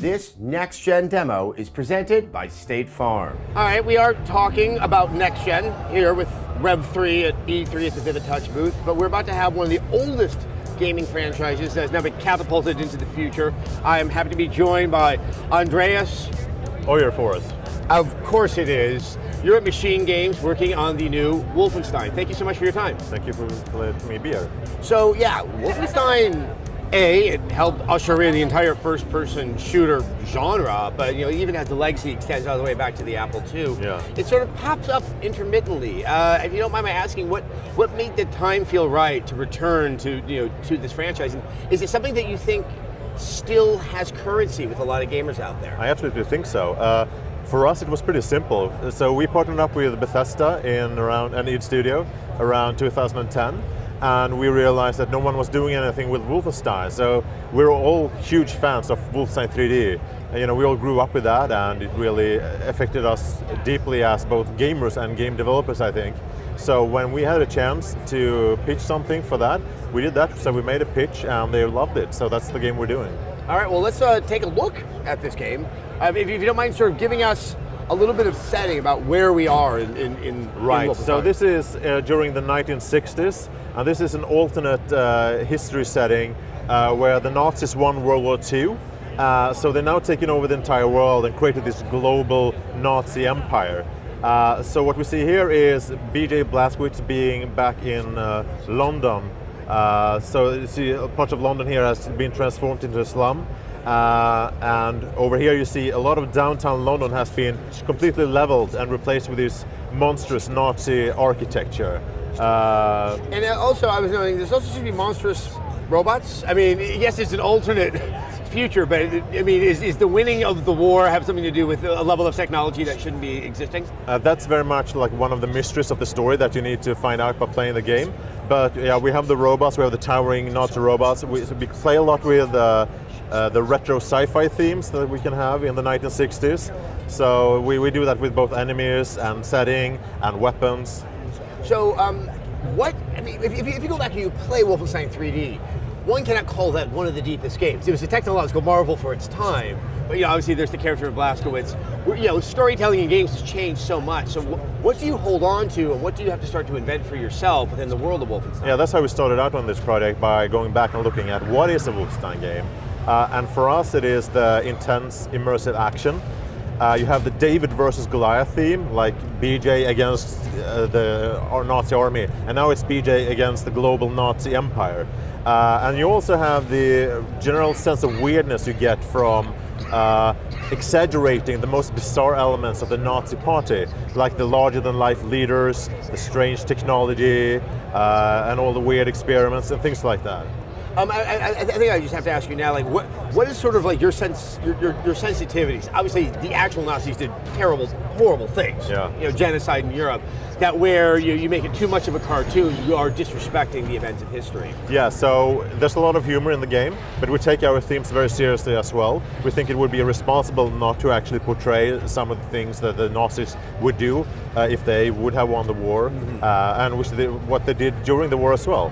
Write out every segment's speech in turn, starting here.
This next-gen demo is presented by State Farm. All right, we are talking about next-gen here with Rev3 at E3 at the Vivid Touch booth, but we're about to have one of the oldest gaming franchises that has now been catapulted into the future. I am happy to be joined by Andreas. Oh, you're for us. Of course it is. You're at Machine Games working on the new Wolfenstein. Thank you so much for your time. Thank you for letting me be here. So yeah, Wolfenstein, it helped usher in the entire first-person shooter genre, but it even has the legacy extends all the way back to the Apple II. Yeah. It sort of pops up intermittently. If you don't mind my asking, what made the time feel right to return to to this franchise? And is it something that you think still has currency with a lot of gamers out there? I absolutely think so. For us, it was pretty simple. So we partnered up with Bethesda and id Studio around 2010. And we realized that no one was doing anything with Wolfenstein. So we're all huge fans of Wolfenstein 3D. And, we all grew up with that, and it really affected us deeply as both gamers and game developers, I think. So when we had a chance to pitch something for that, we did that. So we made a pitch, and they loved it. So that's the game we're doing. All right, well, let's take a look at this game. If you don't mind sort of giving us a little bit of setting about where we are in Right, so this is during the 1960s, and this is an alternate history setting where the Nazis won World War II. So they're now taking over the entire world and created this global Nazi empire. So what we see here is B.J. Blazkowicz being back in London. So you see a part of London here has been transformed into a slum. And over here you see a lot of downtown London has been completely leveled and replaced with this monstrous Nazi architecture. And also I was knowing there's also should be monstrous robots. I mean, yes, it's an alternate future, but I mean, is the winning of the war have something to do with a level of technology that shouldn't be existing? That's very much like one of the mysteries of the story that you need to find out by playing the game. But yeah, we have the robots, we have the towering Nazi robots. We play a lot with the retro sci-fi themes that we can have in the 1960s. So we do that with both enemies and setting and weapons. So if you go back and you play Wolfenstein 3D, one cannot call that one of the deepest games. It was a technological marvel for its time, but obviously there's the character of Blazkowicz. Storytelling in games has changed so much. So what do you hold on to, and what do you have to start to invent for yourself within the world of Wolfenstein? Yeah, that's how we started out on this project, by going back and looking at what is a Wolfenstein game. And for us, it is the intense, immersive action. You have the David versus Goliath theme, like BJ against the Nazi army, and now it's BJ against the global Nazi empire. And you also have the general sense of weirdness you get from exaggerating the most bizarre elements of the Nazi party, like the larger-than-life leaders, the strange technology, and all the weird experiments and things like that. I think I just have to ask you now, like, what is sort of like your sensitivities? Obviously, the actual Nazis did terrible, horrible things. Yeah. Genocide in Europe. That where you make it too much of a cartoon, you are disrespecting the events of history. Yeah. So there's a lot of humor in the game, but we take our themes very seriously as well. We think it would be irresponsible not to actually portray some of the things that the Nazis would do if they would have won the war, and what they did during the war as well.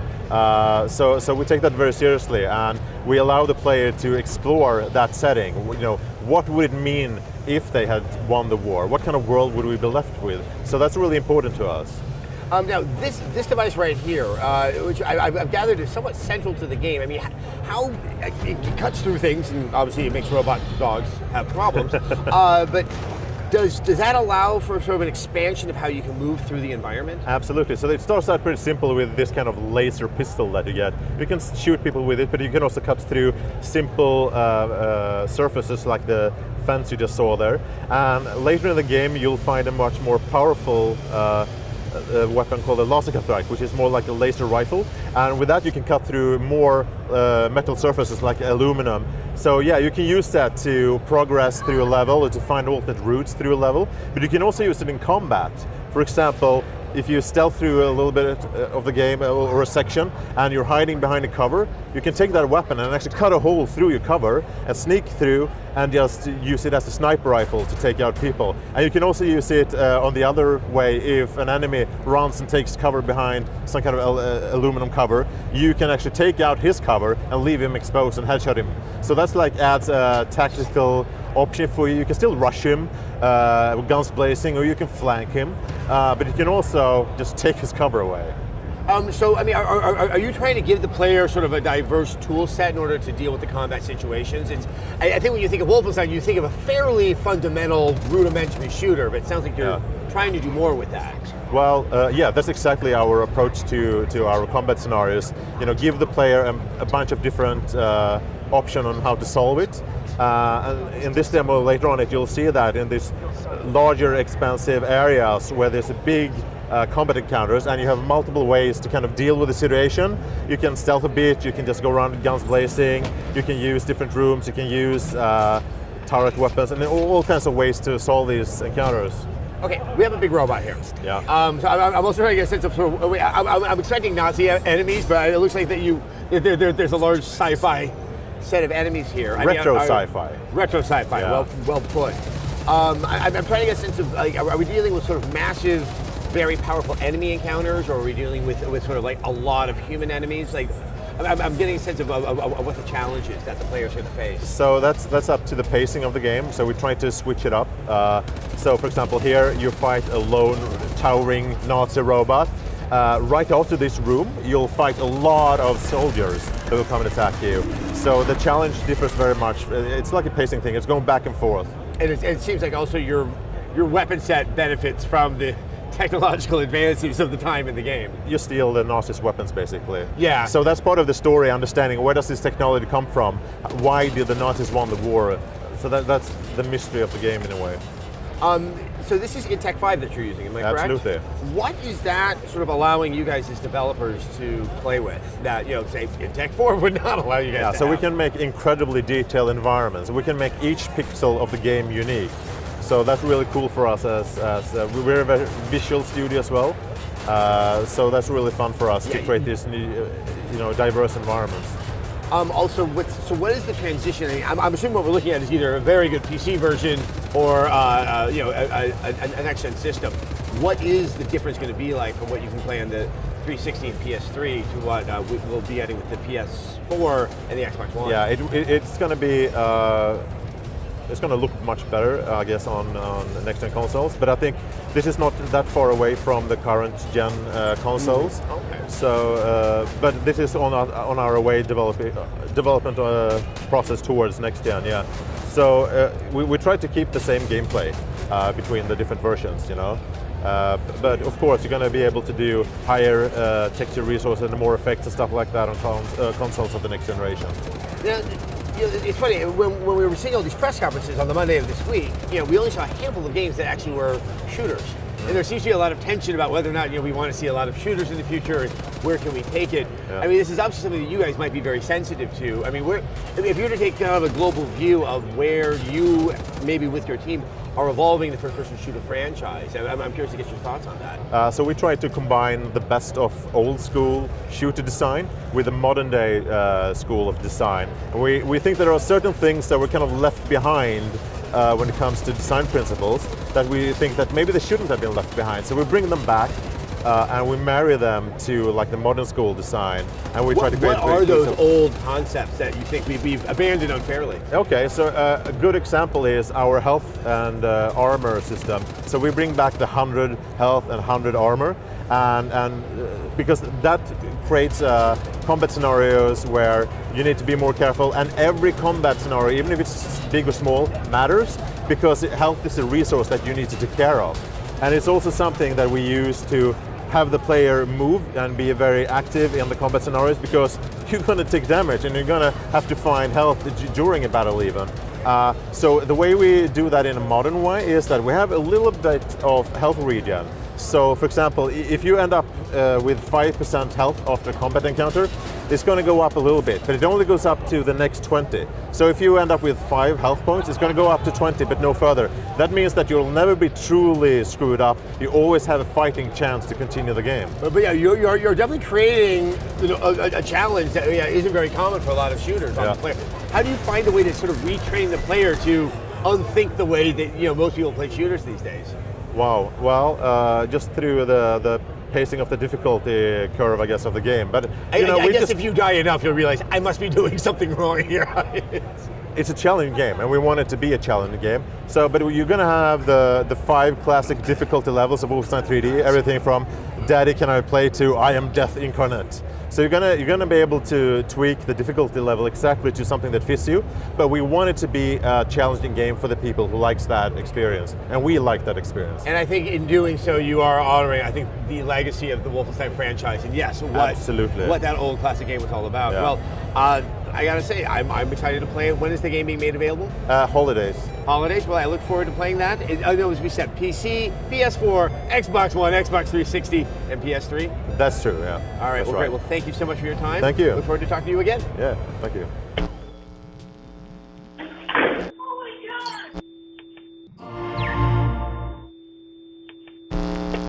So we take that very seriously, and we allow the player to explore that setting. What would it mean if they had won the war? What kind of world would we be left with? So that's really important to us. Now, this device right here, which I've gathered is somewhat central to the game. I mean, how it cuts through things, and obviously it makes robot dogs have problems. But does that allow for sort of an expansion of how you can move through the environment? Absolutely. So it starts out pretty simple with this kind of laser pistol that you get. You can shoot people with it, but you can also cut through simple surfaces like the fence you just saw there. And later in the game, you'll find a much more powerful weapon called a laser strike, which is more like a laser rifle. And with that, you can cut through more metal surfaces like aluminum. So yeah, you can use that to progress through a level or to find alternate routes through a level, but you can also use it in combat. For example, if you stealth through a little bit of the game or a section and you're hiding behind a cover, you can take that weapon and actually cut a hole through your cover and sneak through and just use it as a sniper rifle to take out people. And you can also use it on the other way. If an enemy runs and takes cover behind some kind of aluminum cover, you can actually take out his cover and leave him exposed and headshot him. So that's like adds a tactical option for you. You can still rush him with guns blazing, or you can flank him, but you can also just take his cover away. So, I mean, are you trying to give the player sort of a diverse tool set in order to deal with the combat situations? I think when you think of Wolfenstein, you think of a fairly fundamental, rudimentary shooter, but it sounds like you're trying to do more with that. Well, yeah, that's exactly our approach to our combat scenarios. You know, give the player a bunch of different options on how to solve it. And in this demo later on, you'll see that in these larger, expansive areas where there's a big combat encounters and you have multiple ways to kind of deal with the situation. You can stealth a bit, you can just go around with guns blazing, you can use different rooms, you can use turret weapons, and all kinds of ways to solve these encounters. Okay, we have a big robot here. Yeah. So I'm also trying to get a sense of sort of, I'm expecting Nazi enemies, but it looks like that there's a large sci-fi set of enemies here. Retro sci-fi. Retro sci-fi, yeah. well put. I'm trying to get a sense of, like, are we dealing with sort of massive, very powerful enemy encounters, or are we dealing with sort of like a lot of human enemies? Like, I'm getting a sense of what the challenge is that the player's going to face. So that's up to the pacing of the game. So we try to switch it up. So for example, here you fight a lone towering Nazi robot. Right after this room, you'll fight a lot of soldiers that will come and attack you. So the challenge differs very much. It's like a pacing thing. It's going back and forth. And it seems like also your weapon set benefits from the technological advances of the time in the game. You steal the Nazis' weapons, basically. Yeah. So that's part of the story, understanding where does this technology come from? Why did the Nazis won the war? So that's the mystery of the game in a way. So this is in Tech 5 that you're using, am I correct? Absolutely. What is that sort of allowing you guys as developers to play with that, you know, say in Tech 4 would not allow you guys to so have? we can make incredibly detailed environments. We can make each pixel of the game unique. So that's really cool for us as we're a very visual studio as well. So that's really fun for us to create these diverse environments. Also, what is the transition? I mean, I'm assuming what we're looking at is either a very good PC version or an next-gen system. What is the difference going to be like from what you can play on the 360 and PS3 to what we'll be getting with the PS4 and the Xbox One? Yeah, it's going to be. It's going to look much better, I guess, on the next-gen consoles. But I think this is not that far away from the current-gen consoles. Okay. So, but this is on our way development process towards next-gen. Yeah. So we try to keep the same gameplay between the different versions. You know. But of course, you're going to be able to do higher texture resources and more effects and stuff like that on consoles of the next generation. Yeah. It's funny, when we were seeing all these press conferences on the Monday of this week, we only saw a handful of games that actually were shooters. And there seems to be a lot of tension about whether or not we want to see a lot of shooters in the future and where can we take it. Yeah. I mean, this is obviously something that you guys might be very sensitive to. I mean, if you were to take kind of a global view of where you, maybe with your team, are evolving the first-person shooter franchise. I'm curious to get your thoughts on that. So we try to combine the best of old-school shooter design with the modern-day school of design. We think there are certain things that were kind of left behind when it comes to design principles that we think that maybe they shouldn't have been left behind. So we bring them back and we marry them to like the modern school design, and we try to create. What are those old concepts that you think we've abandoned unfairly? Okay, so a good example is our health and armor system. So we bring back the 100 health and 100 armor, and because that creates combat scenarios where you need to be more careful, and every combat scenario, even if it's big or small, matters, because health is a resource that you need to take care of. And it's also something that we use to have the player move and be very active in the combat scenarios, because you're going to take damage and you're going to have to find health during a battle even. So the way we do that in a modern way is that we have a little bit of health regen. So for example, if you end up with 5% health after a combat encounter, it's going to go up a little bit, but it only goes up to the next 20. So if you end up with 5 health points, it's going to go up to 20, but no further. That means that you'll never be truly screwed up. You always have a fighting chance to continue the game. But yeah, you're definitely creating a challenge that isn't very common for a lot of shooters on the player. How do you find a way to sort of retrain the player to unthink the way that most people play shooters these days? Wow. Well, just through the pacing of the difficulty curve, I guess, of the game. But I guess if you die enough, you'll realize I must be doing something wrong here. It's a challenging game, and we want it to be a challenging game. So, but you're going to have the 5 classic difficulty levels of Wolfenstein 3D. Everything from Daddy Can I Play to I Am Death Incarnate. So you're gonna be able to tweak the difficulty level exactly to something that fits you, but we want it to be a challenging game for the people who likes that experience, and we like that experience. And I think in doing so, you are honoring, I think, the legacy of the Wolfenstein franchise, and yes, what that old classic game was all about. Yeah. Well, I gotta say, I'm excited to play it. When is the game being made available? Holidays. Holidays? Well, I look forward to playing that. I know, as we said, PC, PS4, Xbox One, Xbox 360, and PS3. That's true, yeah. All right, That's well, great. Well, thank you so much for your time. Thank you. Look forward to talking to you again. Yeah, thank you.